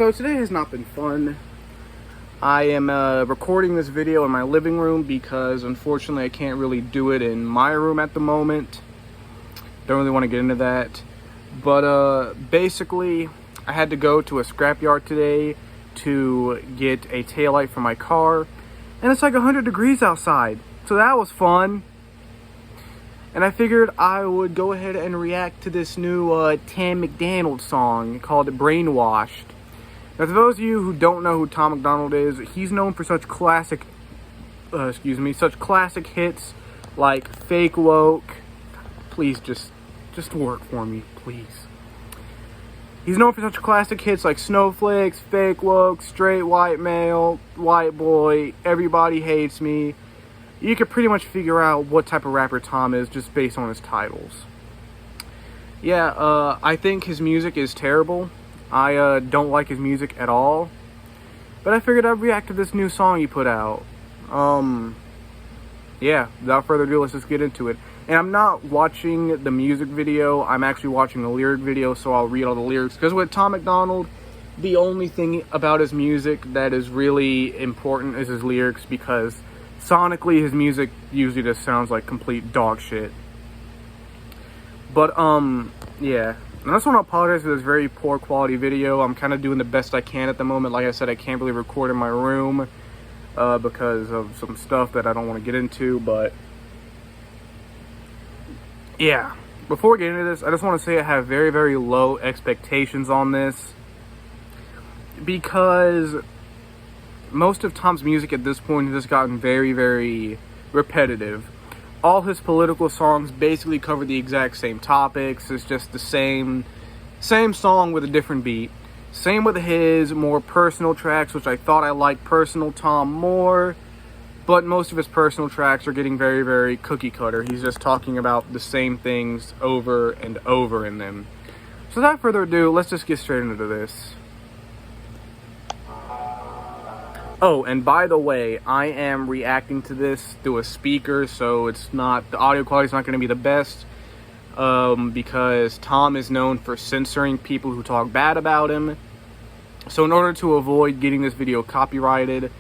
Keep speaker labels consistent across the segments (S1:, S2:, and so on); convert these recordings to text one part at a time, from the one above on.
S1: So today has not been fun. I am recording this video in my living room because unfortunately I can't really do it in my room at the moment. Don't really want to get into that. But basically, I had to go to a scrapyard today to get a taillight for my car. And it's like 100 degrees outside. So that was fun. And I figured I would go ahead and react to this new Tom Macdonald song called Brainwashed. Now, for those of you who don't know who Tom Macdonald is, he's known for such classic, such classic hits like Fake Woke. Please just work for me, please. He's known for such classic hits like Snowflakes, Fake Woke, Straight White Male, White Boy, Everybody Hates Me. You can pretty much figure out what type of rapper Tom is just based on his titles. Yeah, I think his music is terrible. I don't like his music at all. But I figured I'd react to this new song he put out. Yeah, without further ado, let's just get into it. And I'm not watching the music video, I'm actually watching the lyric video, so I'll read all the lyrics. Because with Tom Macdonald, the only thing about his music that is really important is his lyrics, because sonically his music usually just sounds like complete dog shit. But, yeah. And I just want to apologize for this very poor quality video. I'm kind of doing the best I can at the moment. Like I said, I can't really record in my room because of some stuff that I don't want to get into, but yeah. Before we get into this, I just want to say I have very, very low expectations on this because most of Tom's music at this point has gotten very, very repetitive. All his political songs basically cover the exact same topics. It's just the same song with a different beat. Same with his more personal tracks, which I thought I liked Personal Tom more. But most of his personal tracks are getting very, very cookie cutter. He's just talking about the same things over and over in them. So without further ado, let's just get straight into this. Oh, and by the way, I am reacting to this through a speaker, so it's not, the audio quality is not going to be the best, because Tom is known for censoring people who talk bad about him. So in order to avoid getting this video copyrighted,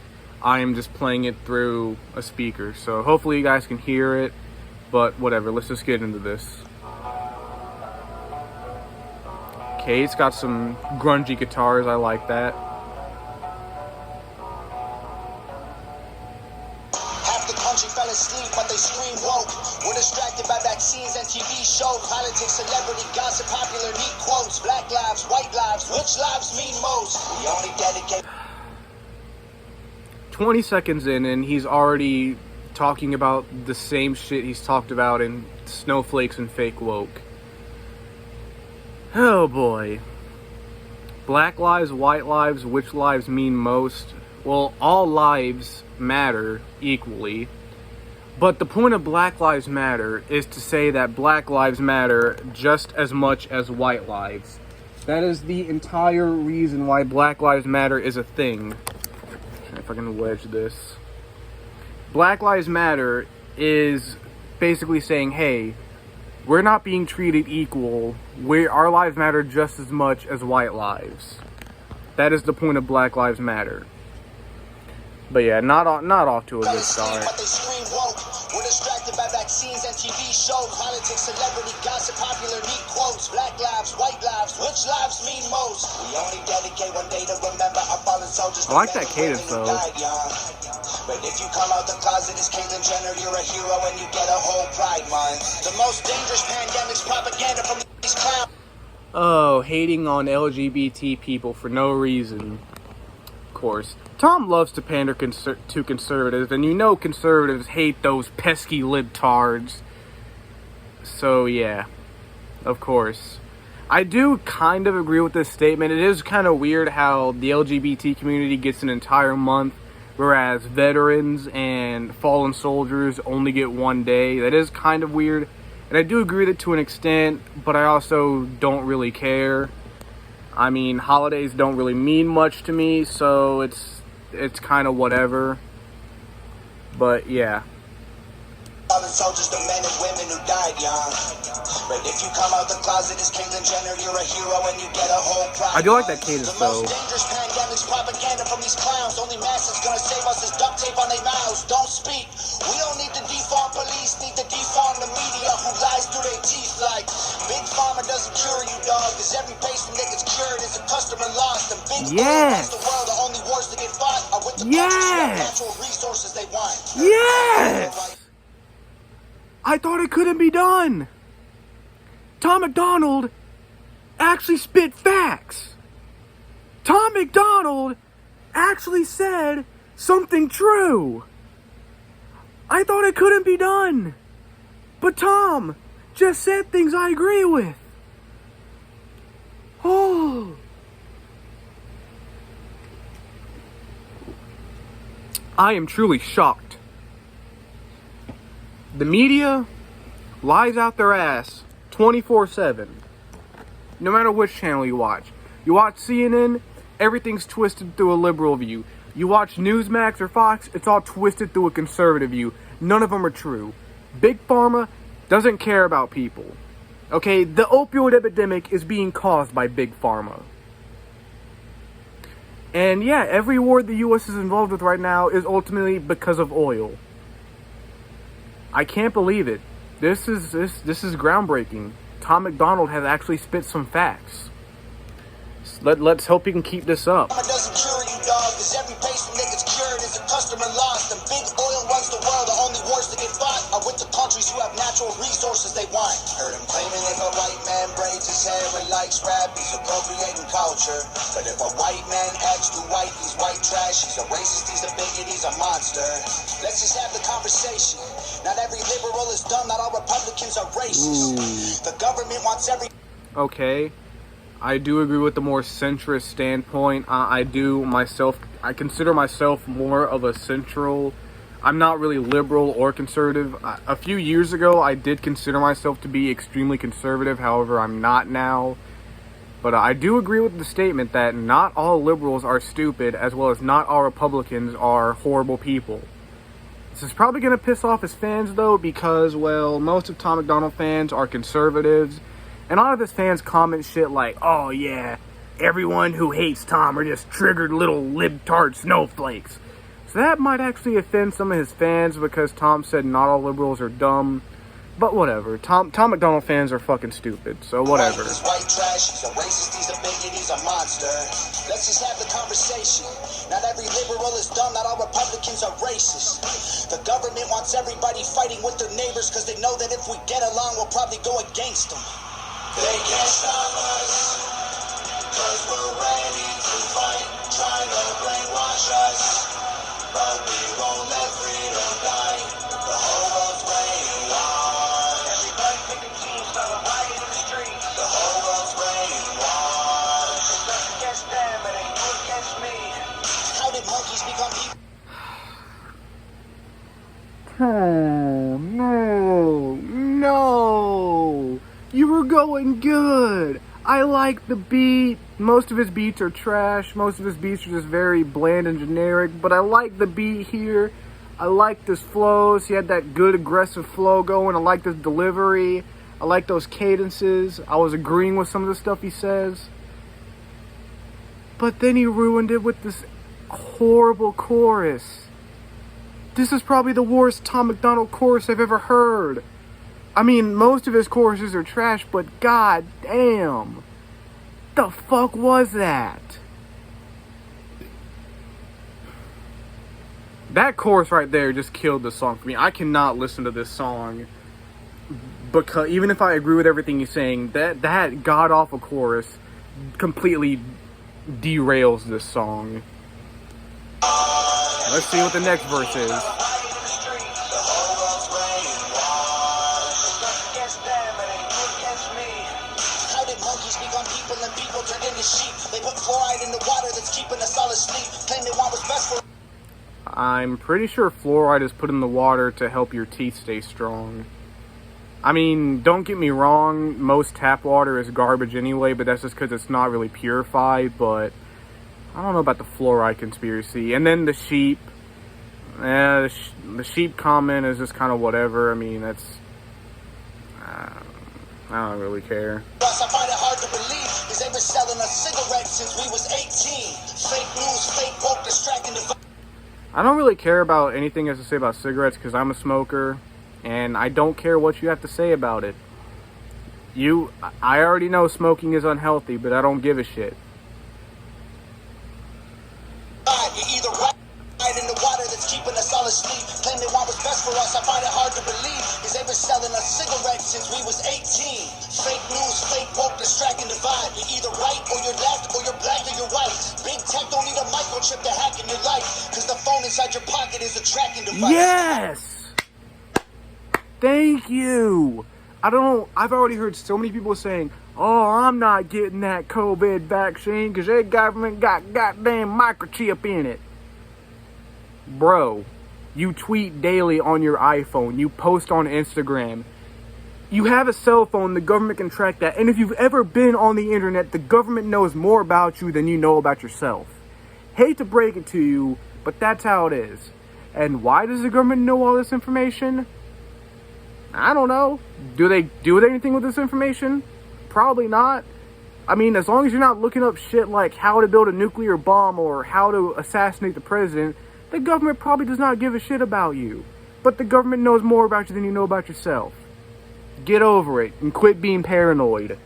S1: I am just playing it through a speaker. So hopefully you guys can hear it, but whatever, let's just get into this. Okay, it's got some grungy guitars, I like that.
S2: Fell asleep, but they scream woke. We're distracted by vaccines and TV shows, politics, celebrity gossip, popular neat quotes, black lives, white lives, which lives mean most? We only dedicate
S1: 20 seconds in and he's already talking about the same shit he's talked about in Snowflakes and Fake Woke. Oh boy. Black lives, white lives, which lives mean most? Well, all lives matter equally. But the point of Black Lives Matter is to say that Black Lives Matter just as much as white lives. That is the entire reason why Black Lives Matter is a thing. If I can wedge this. Black Lives Matter is basically saying, hey, we're not being treated equal. Our lives matter just as much as white lives. That is the point of Black Lives Matter. But yeah, not off to a good start.
S2: We're distracted by vaccines and TV shows, politics, celebrity gossip, popular neat quotes, black lives, white lives, which lives mean most? We only dedicate one day to remember our fallen soldiers.
S1: I like that cadence though.
S2: But if you come out the closet as Caitlyn Jenner, you're a hero and you get a whole pride month. The most dangerous pandemic's propaganda from these clowns.
S1: Oh, hating on LGBT people for no reason. Of course. Tom loves to pander to conservatives, and you know conservatives hate those pesky libtards. So yeah, of course. I do kind of agree with this statement. It is kind of weird how the LGBT community gets an entire month, whereas veterans and fallen soldiers only get one day. That is kind of weird, and I do agree with it to an extent, but I also don't really care. I mean, holidays don't really mean much to me, so it's kind of whatever. But yeah.
S2: Fallen soldiers, the men and women who died young. Right, if you come out the closet as Caitlyn Jenner, you're a hero and you get a whole prize.
S1: I do like that cadence,
S2: The
S1: though.
S2: most dangerous pandemic's propaganda from these clowns. Only mask that's gonna save us is duct tape on their mouths. Don't speak. We don't need to defarm police, need to defarm the media who lies through their teeth like Big Pharma doesn't cure you, dog. Cause every patient that gets cured is a customer lost. And Big
S1: Yes.
S2: Oil the world, the only wars that get fought are with the
S1: Yes.
S2: countries who have natural resources they want.
S1: Yes! I thought it couldn't be done. Tom Macdonald actually spit facts. Tom Macdonald actually said something true. I thought it couldn't be done. But Tom just said things I agree with. Oh. I am truly shocked. The media lies out their ass 24/7. No matter which channel you watch. You watch CNN, everything's twisted through a liberal view. You watch Newsmax or Fox, it's all twisted through a conservative view. None of them are true. Big Pharma doesn't care about people. Okay, the opioid epidemic is being caused by Big Pharma. And yeah, every war the US is involved with right now is ultimately because of oil. I can't believe it. This is groundbreaking. Tom Macdonald has actually spit some facts. Let's hope he can keep this up.
S2: It doesn't cure you, dog, cause every patient that gets cured is a customer lost. And Big Oil runs the world, the only wars that get fought are with the countries who have natural resources they want. Heard him claiming if a white man braids his hair and likes rap, he's appropriating culture. But if a white man acts too white, he's white trash, he's a racist, he's a bigot, he's a monster. Let's just have the conversation. Not every liberal is dumb, not all Republicans are racist. The government wants every...
S1: Okay. I do agree with the more centrist standpoint. I consider myself more of a central. I'm not really liberal or conservative. A few years ago, I did consider myself to be extremely conservative. However, I'm not now. But I do agree with the statement that not all liberals are stupid, as well as not all Republicans are horrible people. This is probably going to piss off his fans, though, because, well, most of Tom Macdonald fans are conservatives. And a lot of his fans comment shit like, oh yeah, everyone who hates Tom are just triggered little libtard snowflakes. So that might actually offend some of his fans because Tom said not all liberals are dumb. But whatever. Tom Macdonald fans are fucking stupid, so whatever.
S2: He's white trash, he's a racist, he's a bigot, he's a monster. Let's just have the conversation. Not every liberal is dumb, not all Republicans are racist. The government wants everybody fighting with their neighbors because they know that if we get along, we'll probably go against them. They can't stop us, cause we're ready to fight, trying to brainwash us, but we won't let freedom die, the whole world's brainwashed. Everybody picking teams, start a riot in the street, the whole world's brainwashed. It's us against them, it ain't you against me. How did monkeys become people?
S1: Oh, no. You were going good. I like the beat. Most of his beats are trash. Most of his beats are just very bland and generic. But I like the beat here. I like his flows. He had that good aggressive flow going. I like his delivery. I like those cadences. I was agreeing with some of the stuff he says. But then he ruined it with this horrible chorus. This is probably the worst Tom Macdonald chorus I've ever heard. I mean, most of his choruses are trash, but god damn. The fuck was that? That chorus right there just killed the song for me. I cannot listen to this song because even if I agree with everything he's saying, that god-awful chorus completely derails this song. Let's see what the next verse is. I'm pretty sure fluoride is put in the water to help your teeth stay strong. I mean, don't get me wrong, most tap water is garbage anyway, but that's just because it's not really purified, but I don't know about the fluoride conspiracy. And then the sheep. The sheep comment is just kind of whatever. I mean, that's... I don't really care.
S2: I find it hard to believe is they've been selling us cigarettes since we was 18. Fake news, fake woke, distracting device.
S1: I don't really care about anything you have to say about cigarettes because I'm a smoker, and I don't care what you have to say about it. I already know smoking is unhealthy, but I don't give a shit.
S2: You're either right in the water that's keeping us all asleep. Claim they want what's best for us. I find it hard to believe is they've been selling us cigarettes since we was 18. Fake news, fake woke, distracting divide. You're either right or you're left, or you're black or you're white. Big tech don't need a microchip to hack in your life, because the phone inside your pocket is a tracking device.
S1: Yes! Thank you! I've already heard so many people saying, oh, I'm not getting that COVID vaccine because their government got goddamn microchip in it. Bro, you tweet daily on your iPhone. You post on Instagram. You have a cell phone, the government can track that. And if you've ever been on the internet, the government knows more about you than you know about yourself. Hate to break it to you, but that's how it is. And why does the government know all this information? I don't know. Do they do anything with this information? Probably not. I mean, as long as you're not looking up shit like how to build a nuclear bomb or how to assassinate the president, the government probably does not give a shit about you. But the government knows more about you than you know about yourself. Get over it and quit being paranoid.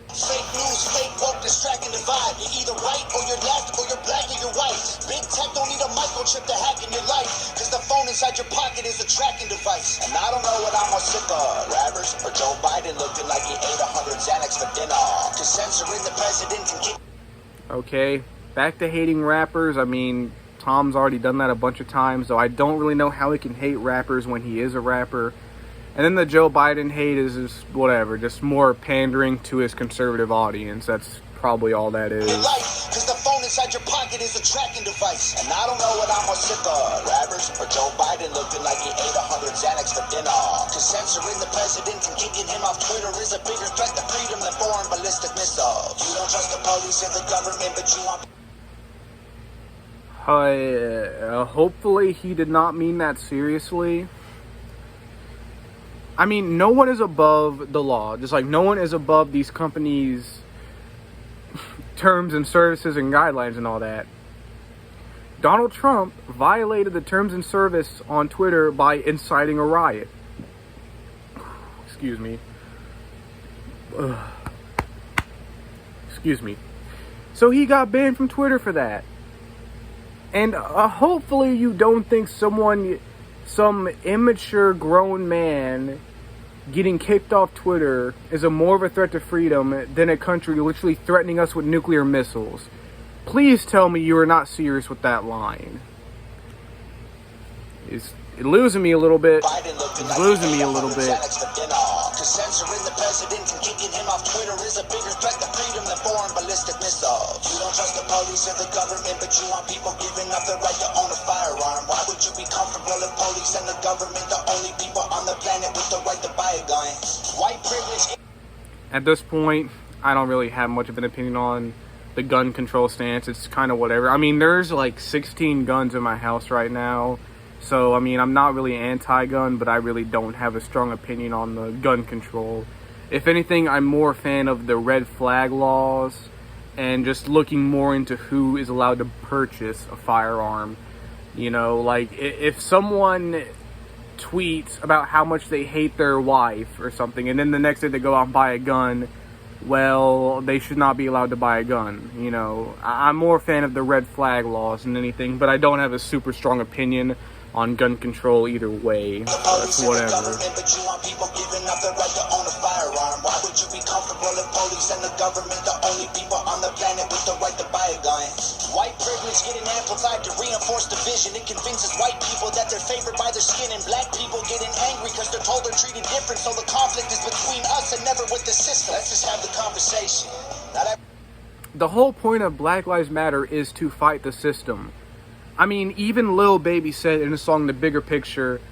S2: Fake news, fake woke, distracting divide. You're either right or you're left, or you're black or you're white. Big tech don't need a microchip to hack in your life, because the phone inside your pocket is a tracking device. And I don't know what I'm more sick of, rappers or Joe Biden looking like he ate 100 Xanax for dinner. Cause censoring the president can kick.
S1: Okay, back to hating rappers. I mean, Tom's already done that a bunch of times, so I don't really know how he can hate rappers when he is a rapper. And then the Joe Biden hate is just whatever, just more pandering to his conservative audience. That's probably all that is.
S2: Because the phone inside your pocket is a tracking device. And I don't know what I'm more sick of, rappers or Joe Biden looking like he ate 100 Xanax for dinner. Because censoring the president and kicking him off Twitter is a bigger threat to freedom than foreign ballistic missiles. You don't trust the police and the government, but you want...
S1: Hopefully he did not mean that seriously. I mean, no one is above the law. Just like no one is above these companies' terms and services and guidelines and all that. Donald Trump violated the terms and service on Twitter by inciting a riot. Excuse me. Excuse me. So he got banned from Twitter for that. And hopefully you don't think some immature grown man getting kicked off Twitter is more of a threat to freedom than a country literally threatening us with nuclear missiles. Please tell me you are not serious with that line. It's losing me a little bit. It's losing me a little bit.
S2: Censoring the president and kicking him off Twitter is a bigger threat to freedom than foreign ballistic missiles. You don't trust the police or the government, but you want people giving up the right to own a firearm. Why would you be comfortable if police and the government the only people on the planet with the right to buy a gun? White privilege.
S1: At this point, I don't really have much of an opinion on the gun control stance. It's kind of whatever. I mean, there's like 16 guns in my house right now. So, I mean, I'm not really anti-gun, but I really don't have a strong opinion on the gun control. If anything, I'm more a fan of the red flag laws and just looking more into who is allowed to purchase a firearm. You know, like, if someone tweets about how much they hate their wife or something, and then the next day they go out and buy a gun, well, they should not be allowed to buy a gun. You know, I'm more a fan of the red flag laws than anything, but I don't have a super strong opinion on gun control either way. That's whatever.
S2: But you want people giving up the right to own a firearm. Why would you be comfortable if police and the government the only people on the planet with the right to buy a gun? White privilege getting amplified to reinforce division. It convinces white people that they're favored by their skin, and black people getting angry because they're told they're treated different. So the conflict is between us and never with the system. Let's just have the conversation.
S1: The whole point of Black Lives Matter is to fight the system. I mean, even Lil Baby said in the song The Bigger Picture,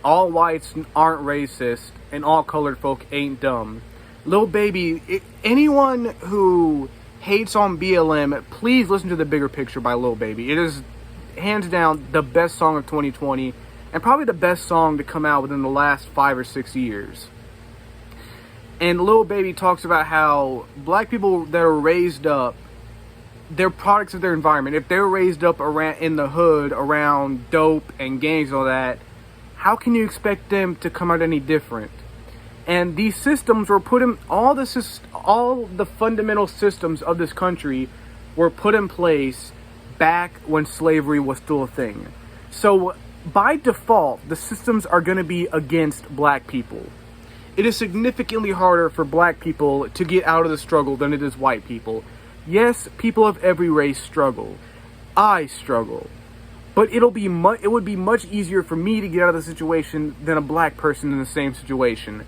S1: all whites aren't racist and all colored folk ain't dumb. Lil Baby, anyone who hates on BLM, please listen to The Bigger Picture by Lil Baby. It is hands down the best song of 2020 and probably the best song to come out within the last 5 or 6 years. And Lil Baby talks about how black people that are raised up, they're products of their environment. If they're raised up around in the hood, around dope and gangs and all that, how can you expect them to come out any different? And these systems were put in, all the fundamental systems of this country were put in place back when slavery was still a thing. So by default, the systems are going to be against black people. It is significantly harder for black people to get out of the struggle than it is white people. Yes, people of every race struggle. I struggle. But it would be much easier for me to get out of the situation than a black person in the same situation.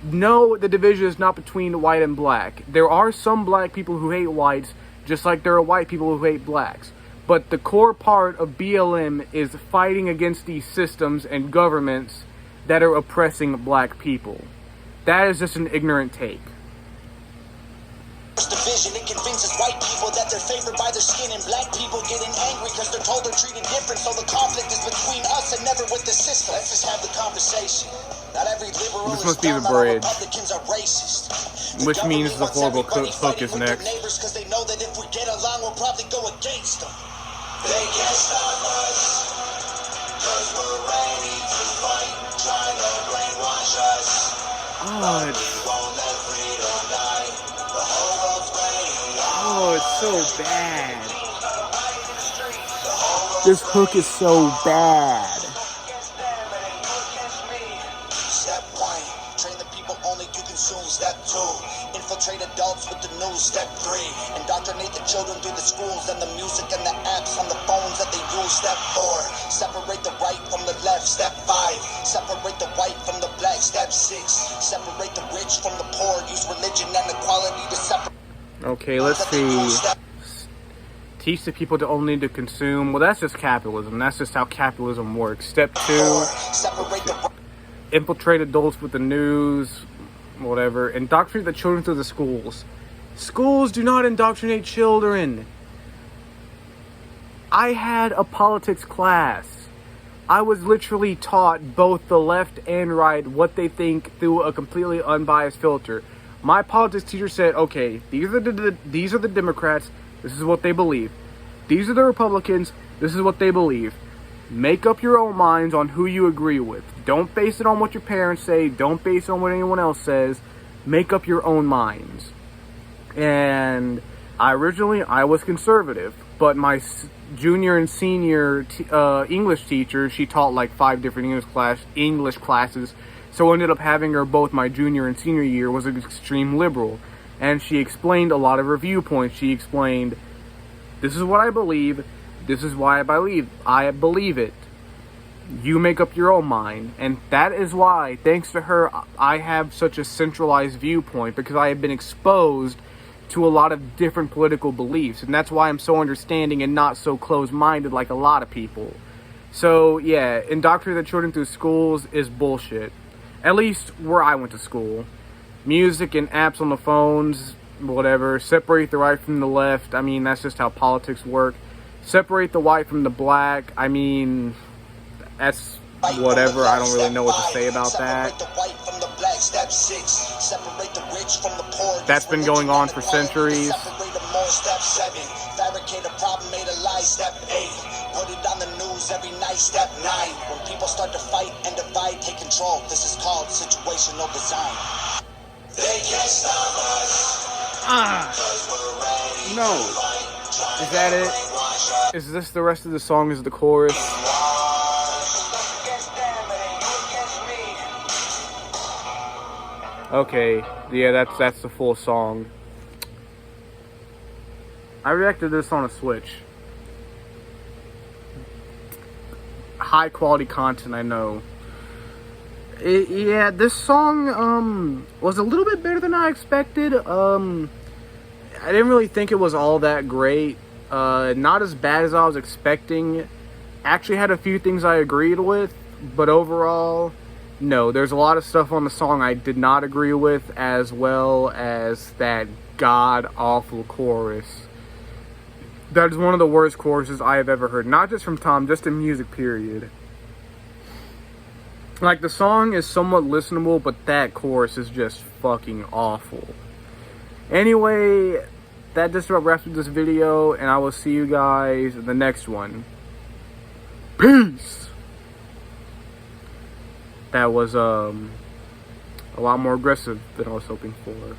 S1: No, the division is not between white and black. There are some black people who hate whites, just like there are white people who hate blacks. But the core part of BLM is fighting against these systems and governments that are oppressing black people. That is just an ignorant take.
S2: Division, it convinces white people that they're favored by their skin, and black people getting angry because they're told they're treated different. So the conflict is between us and never with the system. Let's just have the conversation. Not every liberal
S1: This must
S2: is
S1: be the
S2: dumb, not all
S1: bridge.
S2: Republicans are racist.
S1: Which means the horrible hook is
S2: next.
S1: next.
S2: Because they know that if we get along, we'll probably go against them. They can't stop us, cause we're ready to fight, trying to brainwash us.
S1: Oh, it's so bad. This hook is so bad.
S2: Step 1, train the people only to consume. Step 2, infiltrate adults with the news. Step 3, indoctrinate the children through the schools and the music and the apps on the phones that they use. Step 4, separate the right from the left. Step 5, separate the white from the black. Step 6, separate the rich from the poor. Use religion and equality to separate.
S1: Okay, let's see. Teach the people to only to consume. Well, that's just capitalism. That's just how capitalism works. Step 2, infiltrate adults with the news, whatever. Indoctrinate the children through the schools. Schools do not indoctrinate children. I had a politics class. I was literally taught both the left and right what they think through a completely unbiased filter. My politics teacher said, okay, these are the Democrats, this is what they believe. These are the Republicans, this is what they believe. Make up your own minds on who you agree with. Don't base it on what your parents say, don't base it on what anyone else says. Make up your own minds. And I was conservative, but my junior and senior English teacher, she taught like 5 different English classes. So I ended up having her both my junior and senior year, was an extreme liberal. And she explained a lot of her viewpoints. She explained, this is what I believe, this is why I believe it. You make up your own mind. And that is why, thanks to her, I have such a centralized viewpoint, because I have been exposed to a lot of different political beliefs. And that's why I'm so understanding and not so closed-minded like a lot of people. So, yeah, indoctrinating the children through schools is bullshit. At least where I went to school. Music and apps on the phones, whatever. Separate the right from the left. I mean, that's just how politics work. Separate the white from the black. I mean, that's whatever. I don't really know what to say about that. That's been going on for centuries. Put it on the news every night. Step 9, when people start to fight and divide, take control. This is called situational design. They can't stop us. No. Is that it? Is this the rest of the song? Is the chorus? Okay, yeah, that's the full song. I reacted to this on a Switch. High quality content, I know. Yeah, this song was a little bit better than I expected. I didn't really think it was all that great. Not as bad as I was expecting. Actually had a few things I agreed with, but overall, no. There's a lot of stuff on the song I did not agree with, as well as that god-awful chorus. That is one of the worst choruses I have ever heard. Not just from Tom, just in music, period. Like, the song is somewhat listenable, but that chorus is just fucking awful. Anyway, that just about wraps up this video, and I will see you guys in the next one. Peace! That was, a lot more aggressive than I was hoping for.